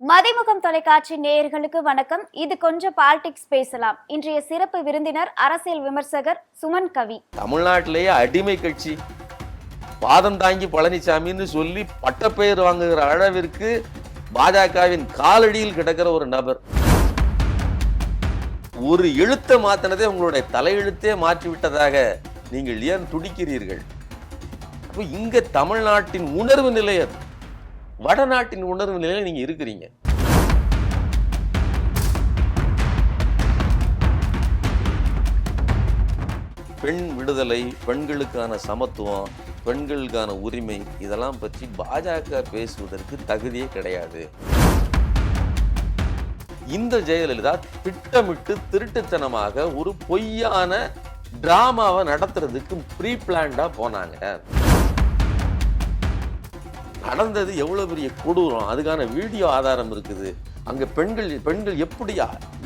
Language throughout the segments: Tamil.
மதிமுகம் தொலைக்காட்சி நேயர்களுக்கு வணக்கம். இது கொஞ்சம் பாலிடிக்ஸ் பேசலாம். இன்றைய சிறப்பு விருந்தினர் அரசியல் விமர்சகர் சுமன் கவி. தமிழ்நாட்டிலேயே அடிமை கட்சி பாதம் தாங்கி பழனிசாமின்னு சொல்லி பட்டப்பெயர் வாங்குகிற அளவிற்கு பாஜகவின் காலடியில் கிடக்கிற ஒரு நபர். ஒரு எழுத்தை மாத்தினதே உங்களுடைய தலையெழுத்தே மாற்றிவிட்டதாக நீங்கள் ஏன் துடிக்கிறீர்கள்? அப்போ இங்க தமிழ்நாட்டின் உணர்வு நிலை அது, வடநாட்டின் உணர்வு நிலையில் நீங்க இருக்கிறீங்க. பெண் விடுதலை, பெண்களுக்கான சமத்துவம், பெண்களுக்கான உரிமை, இதெல்லாம் பற்றி பாஜக பேசுவதற்கு தகுதியே கிடையாது. இந்த ஜெயலலிதா திட்டமிட்டு திருட்டுத்தனமாக ஒரு பொய்யான டிராமாவை நடத்துறதுக்கு ப்ரீ பிளான்டா போனாங்க. நடந்தது எவ்வளவு பெரிய கொடூரம், அதுக்கான வீடியோ ஆதாரம் இருக்குது. அங்க பெண்கள் எப்படி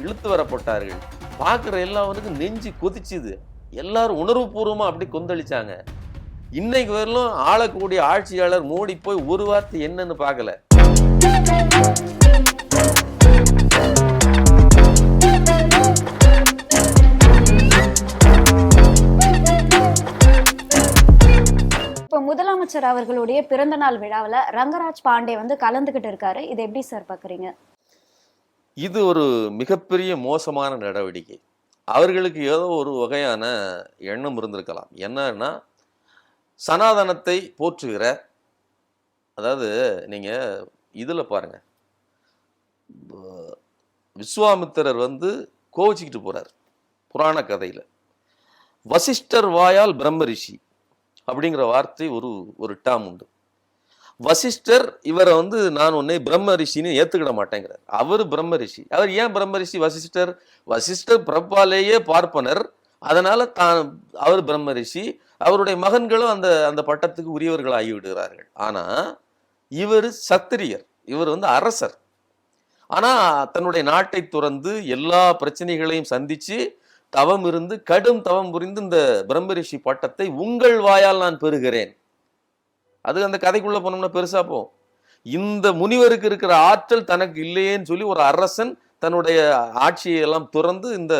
இழுத்து வரப்பட்டார்கள், பார்க்குற எல்லாருக்கும் நெஞ்சு கொதிச்சுது. எல்லாரும் உணர்வு பூர்வமா அப்படி கொந்தளிச்சாங்க. இன்னைக்கு வரலும் ஆளக்கூடிய ஆட்சியாளர் மோடி போய் ஒரு வார்த்தை என்னன்னு பார்க்கல. இப்போ முதலமைச்சர் அவர்களுடைய பிறந்த நாள் விழாவில் ரங்கராஜ் பாண்டே கலந்துகிட்டு இருக்காரு. இது எப்படி சார் பாக்குறீங்க? இது ஒரு மிகப்பெரிய மோசமான நடவடிக்கை. அவர்களுக்கு ஏதோ ஒரு வகையான எண்ணம் இருந்திருக்கலாம். என்னன்னா, சனாதனத்தை போற்றுகிற, அதாவது நீங்க இதுல பாருங்க, விஸ்வாமித்திரர் கோவிச்சுக்கிட்டு போறார் புராண கதையில. வசிஷ்டர் வாயால் பிரம்ம ரிஷி அப்படிங்கிற வார்த்தை ஒரு டேர்ம் உண்டு. வசிஷ்டர் இவரை நான் உன்னை பிரம்ம ரிஷின்னு ஏத்துக்கிட மாட்டேங்கிறார். அவர் பிரம்ம ரிஷி. அவர் ஏன் பிரம்ம ரிஷி? வசிஷ்டர் பிறப்பாலேயே பார்ப்பனர், அதனால அவர் பிரம்ம ரிஷி. அவருடைய மகன்களும் அந்த பட்டத்துக்கு உரியவர்கள் ஆகிவிடுகிறார்கள். ஆனா இவர் சத்திரியர், இவர் அரசர். ஆனா தன்னுடைய நாட்டை துறந்து எல்லா பிரச்சனைகளையும் சந்திச்சு தவம் இருந்து கடும் தவம் புரிந்து இந்த பிரம்ம ரிஷி பட்டத்தை உங்கள் வாயால் நான் பெறுகிறேன். அது அந்த கதைக்குள்ள போனோம்னா பெருசா போகும். இந்த முனிவருக்கு இருக்கிற ஆற்றல் தனக்கு இல்லையேன்னு சொல்லி ஒரு அரசன் தன்னுடைய ஆட்சியை எல்லாம் துறந்து இந்த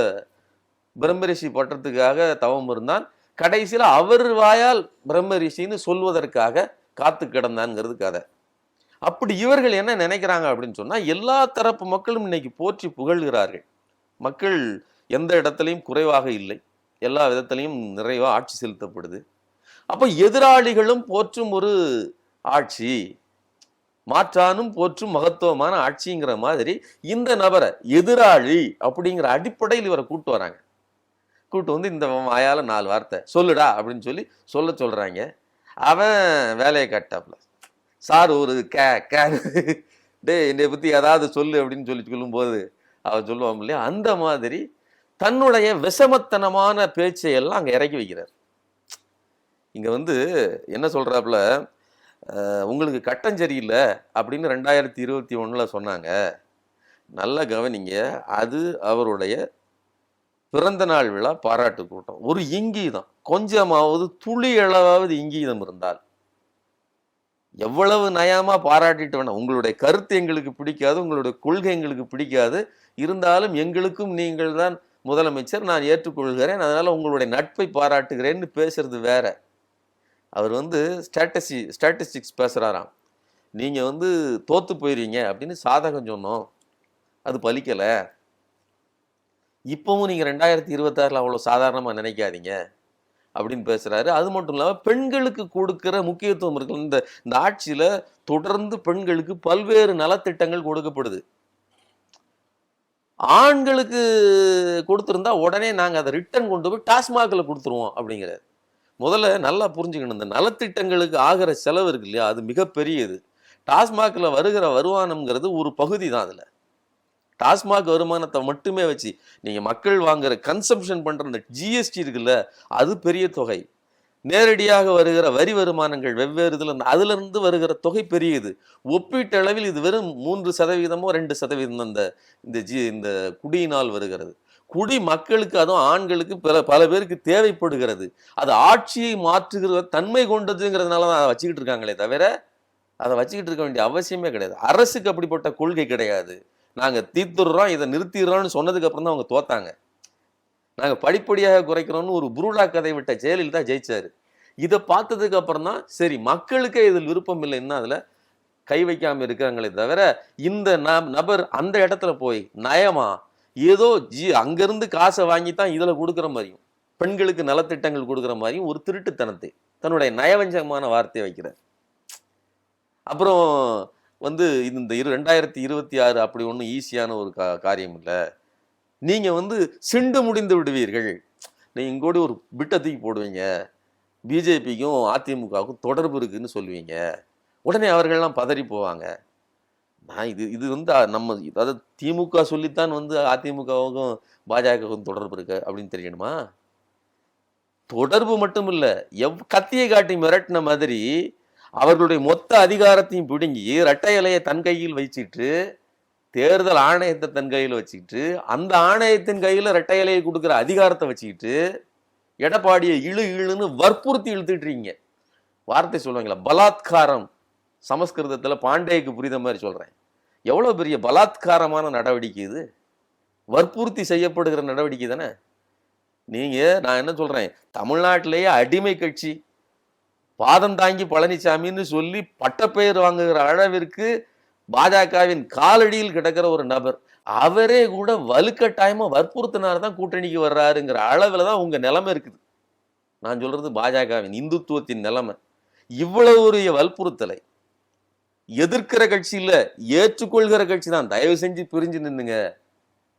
பிரம்ம ரிஷி பட்டத்துக்காக தவம் இருந்தான். கடைசியில அவர் வாயால் பிரம்ம ரிஷின்னு சொல்வதற்காக காத்து கிடந்தான்ங்கிறது கதை. அப்படி இவர்கள் என்ன நினைக்கிறாங்க அப்படின்னு சொன்னா, எல்லா தரப்பு மக்களும் இன்னைக்கு போற்றி புகழ்கிறார்கள். மக்கள் எந்த இடத்துலையும் குறைவாக இல்லை, எல்லா விதத்திலையும் நிறைவா ஆட்சி செலுத்தப்படுது. அப்ப எதிராளிகளும் போற்றும் ஒரு ஆட்சி, மாற்றானும் போற்றும் மகத்துவமான ஆட்சிங்கிற மாதிரி இந்த நபரை எதிராளி அப்படிங்கிற அடிப்படையில் இவரை கூட்டு வராங்க. கூட்டு இந்த வாயால 4 வார்த்தை சொல்லுடா அப்படின்னு சொல்லி சொல்றாங்க. அவன் வேலையை காட்டாப்ல, சார் ஒரு டே என்னை பத்தி ஏதாவது சொல்லு அப்படின்னு சொல்லும்போது அவன் சொல்லுவான் இல்லையா, அந்த மாதிரி தன்னுடைய விஷமத்தனமான பேச்சையெல்லாம் அங்க இறக்கி வைக்கிறார். இங்க என்ன சொல்றாப்புல, உங்களுக்கு கட்டம் சரியில்லை அப்படின்னு 2021 சொன்னாங்க. நல்ல கவனிங்க, அது அவருடைய பிறந்த நாள் விழா பாராட்டு கூட்டம். ஒரு இங்கீதம், கொஞ்சமாவது துளி அளவாவது இங்கீதம் இருந்தால், எவ்வளவு நயமா பாராட்டிட்டு வேணாம், உங்களுடைய கருத்து எங்களுக்கு பிடிக்காது, உங்களுடைய கொள்கை எங்களுக்கு பிடிக்காது, இருந்தாலும் எங்களுக்கும் நீங்கள் தான் முதலமைச்சர், நான் ஏற்றுக்கொள்கிறேன், அதனால உங்களுடைய நட்பை பாராட்டுகிறேன்னு பேசுறது வேற. அவர் ஸ்டாட்டிஸ்டிக்ஸ் பேசுறாராம். நீங்க தோத்து போயிருவீங்க அப்படின்னு சாதகம் சொன்னோம், அது பலிக்கல. இப்பவும் நீங்க 2026 அவ்வளவு சாதாரணமா நினைக்காதீங்க அப்படின்னு பேசுறாரு. அது மட்டும் இல்லாம பெண்களுக்கு கொடுக்கிற முக்கியத்துவம் இருக்கு. இந்த ஆட்சியில தொடர்ந்து பெண்களுக்கு பல்வேறு நலத்திட்டங்கள் கொடுக்கப்படுது. ஆண்களுக்கு கொடுத்துருந்தா உடனே நாங்க அதை ரிட்டர்ன் கொண்டு போய் டாஸ்மாக்ல கொடுத்துருவோம் அப்படிங்கிறார். முதல்ல நல்லா புரிஞ்சுக்கணும், இந்த நலத்திட்டங்களுக்கு ஆகிற செலவு இருக்கு இல்லையா, அது மிகப்பெரியது. டாஸ்மாக்ல வருகிற வருமானம்ங்கிறது ஒரு பகுதி தான். அதுல டாஸ்மாக் வருமானத்தை மட்டுமே வச்சு நீங்க மக்கள் வாங்குற கன்சம்ஷன் பண்ற இந்த ஜிஎஸ்டி இருக்குல்ல, அது பெரிய தொகை. நேரடியாக வருகிற வரி வருமானங்கள் வெவ்வேறு அதுல இருந்து வருகிற தொகை பெரியது. ஒப்பீட்டளவில் இது வெறும் 3% 2% இந்த குடியினால் வருகிறது. குடி மக்களுக்கு, அதுவும் ஆண்களுக்கு பல பேருக்கு தேவைப்படுகிறது. அது ஆட்சியை மாற்றுகிற தன்மை கொண்டதுங்கிறதுனால தான் வச்சுக்கிட்டு இருக்காங்களே தவிர அதை வச்சுக்கிட்டு இருக்க வேண்டிய அவசியமே கிடையாது. அரசுக்கு அப்படிப்பட்ட கொள்கை கிடையாது. நாங்க தீர்த்துடுறோம், இதை நிறுத்திடுறோம்னு சொன்னதுக்கு அப்புறம் தான் அவங்க தோத்தாங்க. நாங்க படிப்படியாக குறைக்கிறோம்னு ஒரு புருடா கதை விட்ட ஜெயலலிதா ஜெயிச்சாரு. இதை பார்த்ததுக்கு அப்புறம் தான் சரி மக்களுக்கே இதில் விருப்பம் இல்லைன்னா அதுல கை வைக்காம இருக்காங்களே தவிர, இந்த நபர் அந்த இடத்துல போய் நயமா ஏதோ அங்கிருந்து காசை வாங்கி தான் இதுல கொடுக்குற மாதிரியும், பெண்களுக்கு நலத்திட்டங்கள் கொடுக்குற மாதிரியும் ஒரு திருட்டுத்தனத்தை தன்னுடைய நயவஞ்சகமான வார்த்தையை வைக்கிறார். அப்புறம் வந்து இந்த 2026 அப்படி ஒன்றும் ஈஸியான ஒரு காரியம் இல்லை. நீங்க வந்து சிண்டு முடிந்து விடுவீர்கள். நீங்க இங்கோடி ஒரு பிட்டை தூக்கி போடுவீங்க, பிஜேபிக்கும் அதிமுகவுக்கும் தொடர்பு இருக்குன்னு சொல்லுவீங்க, உடனே அவர்கள்லாம் பதறி போவாங்க. நான் இது வந்து நம்ம அதாவது திமுக சொல்லித்தான் வந்து அதிமுகவுக்கும் பாஜகவுக்கும் தொடர்பு இருக்கு அப்படின்னு தெரியணுமா? தொடர்பு மட்டும் இல்ல, கத்தியை காட்டி மிரட்டின மாதிரி அவர்களுடைய மொத்த அதிகாரத்தையும் பிடுங்கி இரட்டை இலையை தன் கையில் வச்சுட்டு, தேர்தல் ஆணையத்தை தன் கையில் வச்சுக்கிட்டு, அந்த ஆணையத்தின் கையில இரட்டை இலையை கொடுக்குற அதிகாரத்தை வச்சுக்கிட்டு எடப்பாடியை இழுன்னு வற்புறுத்தி இழுத்துட்டு இருக்கீங்க. வார்த்தை சொல்லுவாங்களா, பலாத்காரம். சமஸ்கிருதத்துல பாண்டேக்கு புரிந்த மாதிரி சொல்றேன். எவ்வளவு பெரிய பலாத்காரமான நடவடிக்கை இது, வற்புறுத்தி செய்யப்படுகிற நடவடிக்கை தானே. நீங்க நான் என்ன சொல்றேன், தமிழ்நாட்டிலேயே அடிமை கட்சி பாதம் தாங்கி பழனிசாமின்னு சொல்லி பட்டப்பெயர் வாங்குகிற அளவிற்கு பாஜகவின் காலடியில் கிடக்கிற ஒரு நபர், அவரே கூட வலுக்கட்டாயமா வற்புறுத்தினார்தான் கூட்டணிக்கு வர்றாருங்கிற அளவுல தான் உங்க நிலைமை இருக்குது. நான் சொல்றது பாஜகவின் இந்துத்துவத்தின் நிலைமை. இவ்வளவு ஒரு வற்புறுத்தலை எதிர்க்கிற கட்சி இல்ல, ஏற்றுக்கொள்கிற கட்சி தான். தயவு செஞ்சு பிரிஞ்சு நின்னுங்க,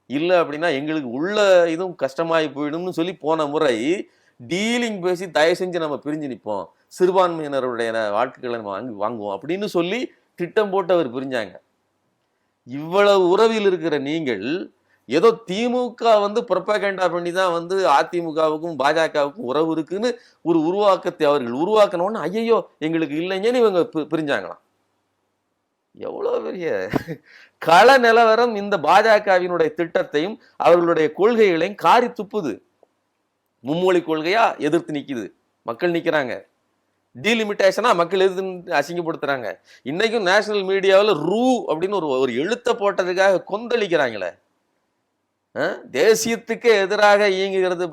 இல்ல அப்படின்னா எங்களுக்கு உள்ள இதுவும் கஷ்டமாயி போயிடும்னு சொல்லி போன முறை டீலிங் பேசி தயவு செஞ்சு நம்ம பிரிஞ்சு நிற்போம், சிறுபான்மையினருடைய வாழ்க்கைகளை நம்ம வாங்குவோம் அப்படின்னு சொல்லி திட்டம் போட்டு அவர் பிரிஞ்சாங்க. இவ்வளவு உறவில் இருக்கிற நீங்கள் ஏதோ திமுக வந்து புரொபகண்டா பண்ணி தான் வந்து அதிமுகவுக்கும் பாஜகவுக்கும் உறவு இருக்குன்னு ஒரு உருவாக்கத்தை அவர்கள் உருவாக்கணும்னு ஐயோ எங்களுக்கு இல்லைங்கன்னு இவங்க பிரிஞ்சாங்களாம். எவ்வளவு பெரிய கள நிலவரம் இந்த பாஜகவினுடைய திட்டத்தையும் அவர்களுடைய கொள்கைகளையும் காரி துப்புது. மும்மொழி கொள்கையா எதிர்த்து நிக்குது, மக்கள் நிக்கிறாங்க. டீலிமிட்டேஷனா மக்கள் எதிர்த்து அசிங்கப்படுத்துறாங்க. இன்னைக்கும் நேஷனல் மீடியாவில் ரூ அப்படின்னு ஒரு எழுத்த போட்டதுக்காக கொந்தளிக்கிறாங்களே. தேசியத்துக்கு எதிராக இயங்குகிறது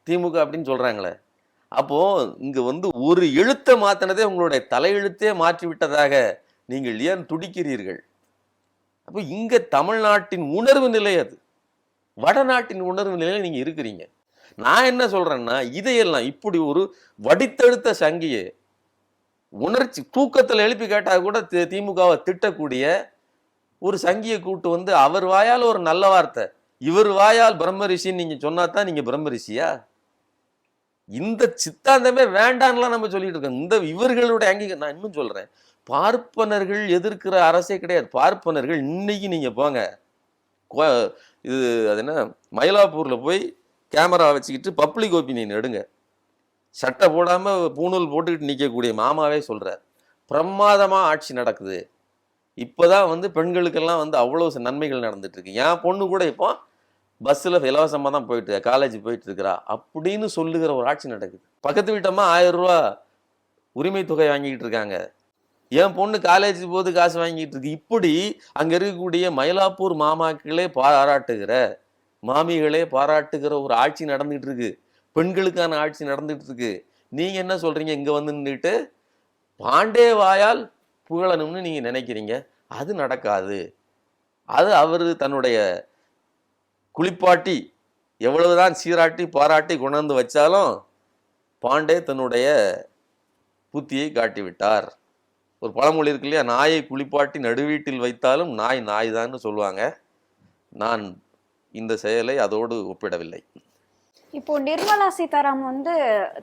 திமுக அப்படின்னு சொல்றாங்களே. அப்போ இங்க வந்து ஒரு எழுத்தை மாத்தினதே உங்களுடைய தலையெழுத்தே மாற்றி விட்டதாக நீங்கள் ஏன் துடிக்கிறீர்கள்? அப்போ இங்க தமிழ்நாட்டின் உணர்வு நிலை அது, வடநாட்டின் உணர்வு நிலையில நீங்க இருக்கிறீங்க. நான் என்ன சொல்றேன்னா, இதையெல்லாம் இப்படி ஒரு வடித்தெடுத்த சங்கியை உணர்ச்சி தூக்கத்தில் எழுப்பி கேட்டா கூட திமுகவை திட்டக்கூடிய ஒரு சங்கியை கூட்டு வந்து அவர் வாயால் ஒரு நல்ல வார்த்தை, இவர் வாயால் பிரம்ம ரிஷின்னு நீங்க சொன்னாதான் நீங்க பிரம்ம ரிஷியா? இந்த சித்தாந்தமே வேண்டான்லாம் நம்ம சொல்லிட்டு இருக்கோம். இந்த இவர்களுடைய நான் இன்னும் சொல்றேன், பார்ப்பனர்கள் எதிர்க்கிற அரசே கிடையாது. பார்ப்பனர்கள் இன்னைக்கு நீங்க போங்க, இது அது என்ன மயிலாப்பூர்ல போய் கேமரா வச்சுக்கிட்டு பப்ளிக் ஒப்பீனியன் எடுங்க, சட்டை போடாம பூணூல் போட்டுக்கிட்டு நிற்கக்கூடிய மாமாவே சொல்றார், பிரமாதமா ஆட்சி நடக்குது. இப்போதான் வந்து பெண்களுக்கெல்லாம் வந்து அவ்வளோ நன்மைகள் நடந்துட்டு இருக்கு. என் பொண்ணு கூட இப்போ பஸ்ஸில் இலவசமாக தான் போயிட்டு காலேஜ் போயிட்டு இருக்கிறா அப்படின்னு சொல்லுகிற ஒரு ஆட்சி நடக்குது. பக்கத்து வீட்டம்மா 1000 ரூபா உரிமை தொகை வாங்கிட்டு இருக்காங்க, என் பொண்ணு காலேஜ் போது காசு வாங்கிட்டு இருக்கு. இப்படி அங்க இருக்கக்கூடிய மயிலாப்பூர் மாமாக்களே பாராட்டுகிற, மாமிகளே பாராட்டுகிற ஒரு ஆட்சி நடந்துட்டு இருக்கு, பெண்களுக்கான ஆட்சி நடந்துட்டு இருக்கு. நீங்க என்ன சொல்றீங்க, இங்க வந்து நின்றுட்டு பாண்டே வாயால் புகழணும்னு நீங்க நினைக்கிறீங்க. அது நடக்காது. அது அவரு தன்னுடைய குளிப்பாட்டி எவ்வளவுதான் சீராட்டி பாராட்டி கொண்டாந்து வச்சாலும் பாண்டே தன்னுடைய புத்தியை காட்டிவிட்டார். ஒரு பழமொழி இருக்கு இல்லையா, நாயை குளிப்பாட்டி நடுவீட்டில் வைத்தாலும் நாய் நாய் தான் சொல்லுவாங்க. நான் இந்த செயலை அதோடு ஒப்பிடவில்லை. இப்போ நிர்மலா சீதாராமன் வந்து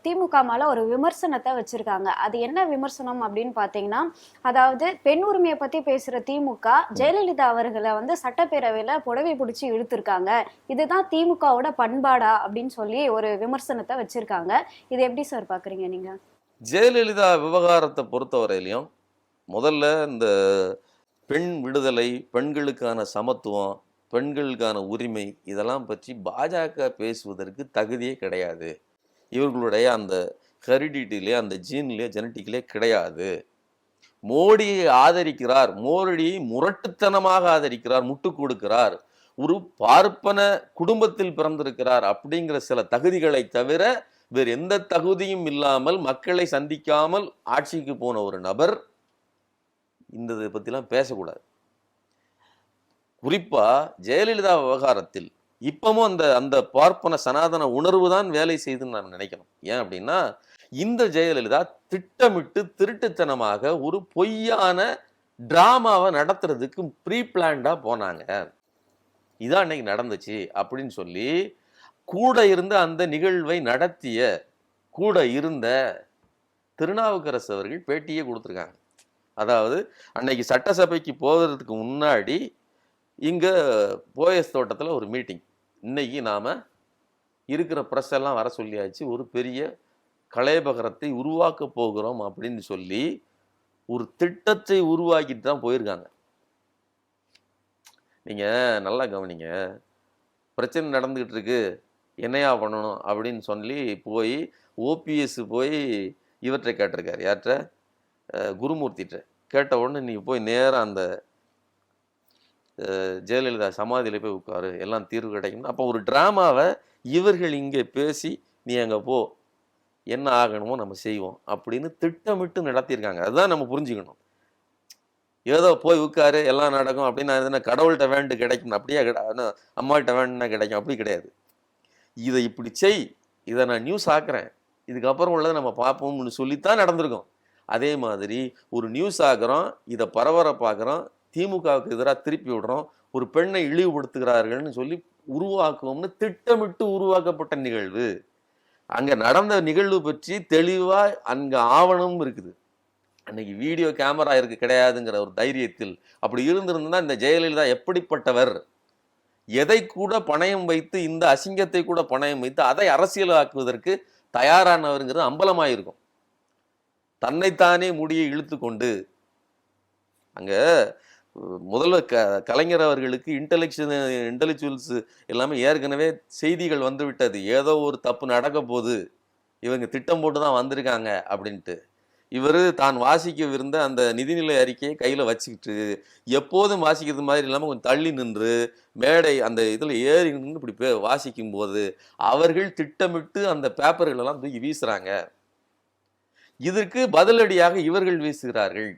திமுக மேல ஒரு விமர்சனத்தை வச்சிருக்காங்க. அது என்ன விமர்சனம் அப்படின்னு பாத்தீங்கன்னா, அதாவது பெண் உரிமையை பத்தி பேசுற திமுக ஜெயலலிதா அவர்களை வந்து சட்டப்பேரவையில புடவை பிடிச்சி இழுத்துருக்காங்க, இதுதான் திமுகவோட பண்பாடா அப்படின்னு சொல்லி ஒரு விமர்சனத்தை வச்சிருக்காங்க. இது எப்படி சார் பாக்குறீங்க நீங்க? ஜெயலலிதா விவகாரத்தை பொறுத்தவரையிலையும் முதல்ல இந்த பெண் விடுதலை, பெண்களுக்கான சமத்துவம், பெண்களுக்கான உரிமை இதெல்லாம் பற்றி பாஜக பேசுவதற்கு தகுதியே கிடையாது. இவர்களுடைய அந்த ஹெரிடிட்டிலே, அந்த ஜீன்லேயே, ஜெனட்டிக்லேயே கிடையாது. மோடியை ஆதரிக்கிறார், மோடியை முரட்டுத்தனமாக ஆதரிக்கிறார், முட்டு கொடுக்கிறார், ஒரு பார்ப்பன குடும்பத்தில் பிறந்திருக்கிறார் அப்படிங்கிற சில தகுதிகளை தவிர வேறு எந்த தகுதியும் இல்லாமல் மக்களை சந்திக்காமல் ஆட்சிக்கு போன ஒரு நபர் இந்த இதை பத்திலாம் பேசக்கூடாது. குறிப்பா ஜெயலலிதா விவகாரத்தில் இப்பவும் அந்த அந்த பார்ப்பன சனாதன உணர்வு தான் வேலை செய்துன்னு நான் நினைக்கணும். ஏன் அப்படின்னா, இந்த ஜெயலலிதா திட்டமிட்டு திருட்டுத்தனமாக ஒரு பொய்யான டிராமாவை நடத்துறதுக்கு ப்ரீ பிளான்டா போனாங்க. இதான் இன்னைக்கு நடந்துச்சு அப்படின்னு சொல்லி கூட இருந்த அந்த நிகழ்வை நடத்திய கூட இருந்த திருநாவுக்கரசு அவர்கள் பேட்டியே கொடுத்துருக்காங்க. அதாவது அன்னைக்கு சட்டசபைக்கு போகிறதுக்கு முன்னாடி இங்க போயஸ் தோட்டத்துல ஒரு மீட்டிங், இன்னைக்கு நாம இருக்கிற ப்ரெஸ் எல்லாம் வர சொல்லியாச்சு, ஒரு பெரிய கலையபகரத்தை உருவாக்க போகிறோம் அப்படின்னு சொல்லி ஒரு திட்டத்தை உருவாக்கிட்டு தான் போயிருக்காங்க. நீங்க நல்லா கவனிங்க, பிரச்சனை நடந்துகிட்டு இருக்கு, என்னையா பண்ணணும் அப்படின்னு சொல்லி போய் ஓபிஎஸ் போய் இவற்றை கேட்டிருக்காரு. யார்கிட்ட? குருமூர்த்திட்ட கேட்ட உடனே நீ போய் நேரம் அந்த ஜெயலலிதா சமாதியில போய் உட்காரு, எல்லாம் தீர்வு கிடைக்கும். அப்போ ஒரு டிராமாவை இவர்கள் இங்கே பேசி நீ அங்கே போ, என்ன ஆகணுமோ நம்ம செய்வோம் அப்படின்னு திட்டமிட்டு நடத்தியிருக்காங்க. அதுதான் நம்ம புரிஞ்சுக்கணும். ஏதோ போய் உட்காரு எல்லாம் நடக்கும் அப்படின்னு எதுனா கடவுள்கிட்ட வேண்டு கிடைக்கும் அப்படியே அம்மாள்கிட்ட வேண்டுனா கிடைக்கும், அப்படி கிடையாது. இதை இப்படி செய், இதை நான் நியூஸ் ஆக்குறேன், இதுக்கப்புறம் உள்ளதை நம்ம பார்ப்போம்னு சொல்லித்தான் நடந்திருக்கோம். அதே மாதிரி ஒரு நியூஸ் ஆக்குறோம், இதை பரபரப்பாக்குறோம், திமுகவுக்கு எதிராக திருப்பி விடுறோம், ஒரு பெண்ணை இழிவுபடுத்துகிறார்கள்னு சொல்லி உருவாக்குவோம்னு திட்டமிட்டு உருவாக்கப்பட்ட நிகழ்வு. அங்க நடந்த நிகழ்வு பற்றி தெளிவா அங்க ஆவணமும் இருக்குது. அன்னைக்கு வீடியோ கேமரா இருக்கு கிடையாதுங்கிற ஒரு தைரியத்தில் அப்படி இருந்திருந்தா இந்த ஜெயலலிதா எப்படிப்பட்டவர், எதை கூட பணயம் வைத்து, இந்த அசிங்கத்தை கூட பணயம் வைத்து அதை அரசியலாக்குவதற்கு தயாரானவருங்கிறது அம்பலமாயிருக்கும். தன்னைத்தானே முடியை இழுத்து கொண்டு அங்க முதல்ல கலைஞர் அவர்களுக்கு இன்டெலெக்சுவல்ஸ் எல்லாமே ஏற்கனவே செய்திகள் வந்து விட்டது, ஏதோ ஒரு தப்பு நடக்க போகுது, இவங்க திட்டம் போட்டு தான் வந்திருக்காங்க அப்படின்ட்டு. இவர் தான் வாசிக்கவிருந்த அந்த நிதிநிலை அறிக்கையை கையில வச்சுக்கிட்டு எப்போதும் வாசிக்கிறது மாதிரி இல்லாமல் கொஞ்சம் தள்ளி நின்று மேடை அந்த இதில் ஏறி நின்று இப்படி வாசிக்கும் போது அவர்கள் திட்டமிட்டு அந்த பேப்பர்கள் எல்லாம் தூக்கி வீசுறாங்க. இதற்கு பதிலடியாக இவர்கள் வீசுகிறார்கள்.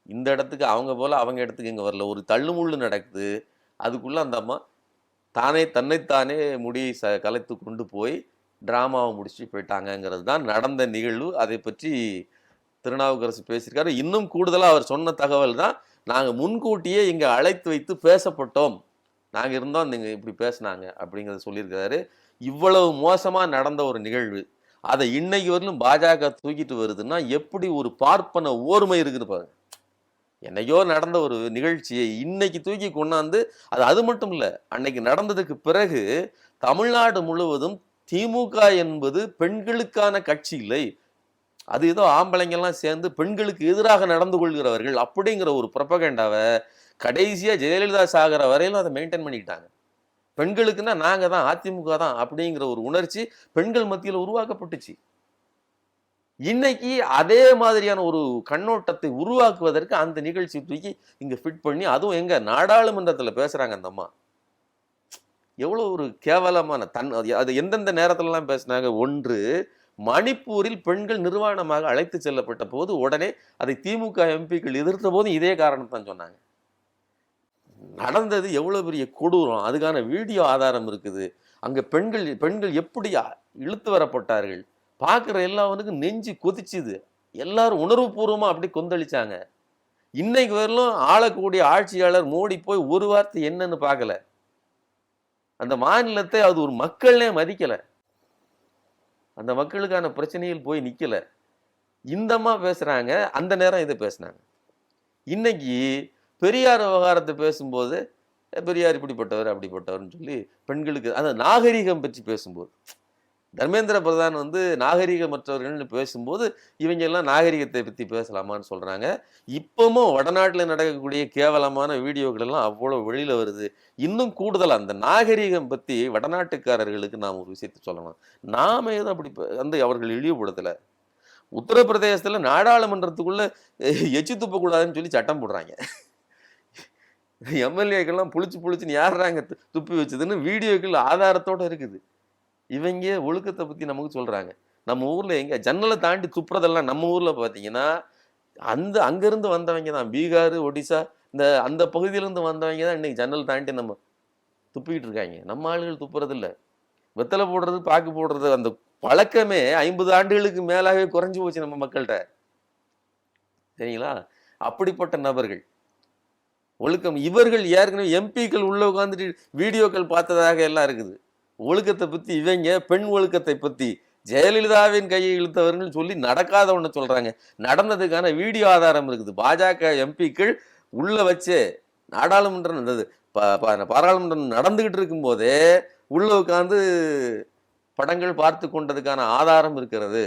இந்த இடத்துக்கு அவங்க போல அவங்க இடத்துக்கு இங்க வரல, ஒரு தள்ளுமுள்ளு நடக்குது, அதுக்குள்ள அந்த அம்மா தன்னைத்தானே முடியை கலைத்து கொண்டு போய் டிராமாவை முடிச்சு போயிட்டாங்கிறது தான் நடந்த நிகழ்வு. அதை பற்றி திருநாவுக்கரசு பேசியிருக்காரு. இன்னும் கூடுதலா அவர் சொன்ன தகவல் தான், நாங்க முன்கூட்டியே இங்க அழைத்து வைத்து பேசப்பட்டோம், நாங்க இருந்தோம், நீங்க இப்படி பேசினாங்க அப்படிங்கிறத சொல்லியிருக்காரு. இவ்வளவு மோசமா நடந்த ஒரு நிகழ்வு அதை இன்னைக்கு வரலும் பாஜக தூக்கிட்டு வருதுன்னா எப்படி ஒரு பார்ப்பன ஓர்மை இருக்குது பாருங்க. என்னையோ நடந்த ஒரு நிகழ்ச்சியை இன்னைக்கு தூக்கி கொண்டாந்து அது மட்டும் இல்ல, அன்னைக்கு நடந்ததுக்கு பிறகு தமிழ்நாடு முழுவதும் திமுக என்பது பெண்களுக்கான கட்சி இல்லை, அது ஏதோ ஆம்பளைங்கெல்லாம் சேர்ந்து பெண்களுக்கு எதிராக நடந்து கொள்கிறவர்கள் அப்படிங்கிற ஒரு புரபகண்டாவை கடைசியா ஜெயலலிதா சாகர வரையிலும் அதை மெயின்டைன் பண்ணிக்கிட்டாங்க. பெண்களுக்குன்னா நாங்க தான், அதிமுக தான் அப்படிங்கிற ஒரு உணர்ச்சி பெண்கள் மத்தியில் உருவாக்கப்பட்டுச்சு. இன்னைக்கு அதே மாதிரியான ஒரு கண்ணோட்டத்தை உருவாக்குவதற்கு அந்த நிகழ்ச்சி தூக்கி இங்க ஃபிட் பண்ணி, அதுவும் எங்க நாடாளுமன்றத்துல பேசுறாங்க அந்த அம்மா. எவ்வளவு ஒரு கேவலமான அது எந்தெந்த நேரத்துல எல்லாம் பேசினாங்க. ஒன்று, மணிப்பூரில் பெண்கள் நிர்வாணமாக அழைத்து செல்லப்பட்ட போது உடனே அதை திமுக எம்பிக்கள் எதிர்த்த போது இதே காரணத்தான் சொன்னாங்க. நடந்தது எவ்வளவு பெரிய கொடூரம், அதுக்கான வீடியோ ஆதாரம் இருக்குது. அங்க பெண்கள் எப்படி இழுத்து வரப்பட்டார்கள், பார்க்குற எல்லாவனுக்கும் நெஞ்சு கொதிச்சுது, எல்லாரும் உணர்வு பூர்வமா அப்படி கொந்தளிச்சாங்க. இன்னைக்கு வரலும் ஆளக்கூடிய ஆட்சியாளர் மோடி போய் ஒரு வார்த்தை என்னன்னு பார்க்கல, அந்த மாநிலத்தை அது ஒரு மக்கள்னே மதிக்கல, அந்த மக்களுக்கான பிரச்சனையில் போய் நிக்கல. இந்தமா பேசுறாங்க, அந்த நேரம் இதை பேசினாங்க. இன்னைக்கு பெரியார் விவகாரத்தை பேசும்போது பெரியார் இப்படிப்பட்டவர் அப்படிப்பட்டவர்னு சொல்லி பெண்களுக்கு அந்த நாகரிகம் பற்றி பேசும்போது, தர்மேந்திர பிரதான் நாகரிகமற்றவர்கள்னு பேசும்போது இவங்க எல்லாம் நாகரிகத்தை பற்றி பேசலாமான்னு சொல்றாங்க. இப்பவும் வடநாட்டில் நடக்கக்கூடிய கேவலமான வீடியோக்கள் எல்லாம் அவ்வளவு வெளியில வருது. இன்னும் கூடுதல் அந்த நாகரிகம் பற்றி வடநாட்டுக்காரர்களுக்கு நாம் ஒரு விஷயத்தை சொல்லலாம். நாம ஏதோ அப்படி அவர்கள் இழிவுபடுத்தல, உத்தரப்பிரதேசத்துல நாடாளுமன்றத்துக்குள்ள எச்சி துப்பக்கூடாதுன்னு சொல்லி சட்டம் போடுறாங்க. எம்எல்ஏக்கெல்லாம் புளிச்சுன்னு யாருறாங்க துப்பி வச்சதுன்னு வீடியோக்கள் ஆதாரத்தோட இருக்குது. இவங்க ஒழுக்கத்தை பத்தி நமக்கு சொல்றாங்க. நம்ம ஊர்ல எங்க ஜன்னலை தாண்டி துப்புறதெல்லாம் நம்ம ஊர்ல பாத்தீங்கன்னா அங்கிருந்து வந்தவங்க தான். பீகார், ஒடிசா அந்த பகுதியிலிருந்து வந்தவங்க தான் இன்னைக்கு ஜன்னல் தாண்டி நம்ம துப்பிக்கிட்டு இருக்காங்க. நம்ம ஆளுகள் துப்புறது இல்ல. வெத்தலை போடுறது, பாக்கு போடுறது, அந்த பழக்கமே 50 ஆண்டுகளுக்கு மேலாகவே குறைஞ்சு போச்சு நம்ம மக்கள்கிட்ட. சரிங்களா? அப்படிப்பட்ட நபர்கள் ஒழுக்கம். இவர்கள் ஏற்கனவே எம்பிக்கள் உள்ள உட்காந்துட்டு வீடியோக்கள் பார்த்ததாக எல்லாம் இருக்குது. ஒழுக்கத்தை பத்தி இவங்க பெண் ஒழுக்கத்தை பத்தி ஜெயலலிதாவின் கையை இழுத்தவர்கள் சொல்லி நடக்காத ஒண்ணு சொல்றாங்க. நடந்ததுக்கான வீடியோ ஆதாரம் இருக்குது. பாஜக எம்பிக்கள் உள்ள வச்சு நாடாளுமன்றம் பாராளுமன்றம் நடந்துகிட்டு இருக்கும் போதே உள்ள உட்காந்து படங்கள் பார்த்து கொண்டதுக்கான ஆதாரம் இருக்கிறது.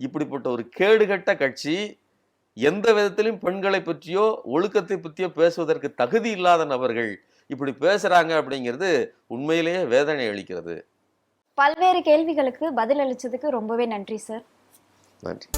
இப்படிப்பட்ட ஒரு கேடுகட்ட கட்சி எந்த விதத்திலும் பெண்களை பற்றியோ ஒழுக்கத்தை பற்றியோ பேசுவதற்கு தகுதி இல்லாத நபர்கள் இப்படி பேசுறாங்க அப்படிங்கிறது உண்மையிலேயே வேதனை அளிக்கிறது. பல்வேறு கேள்விகளுக்கு பதில் அளிச்சதுக்கு ரொம்பவே நன்றி சார். நன்றி.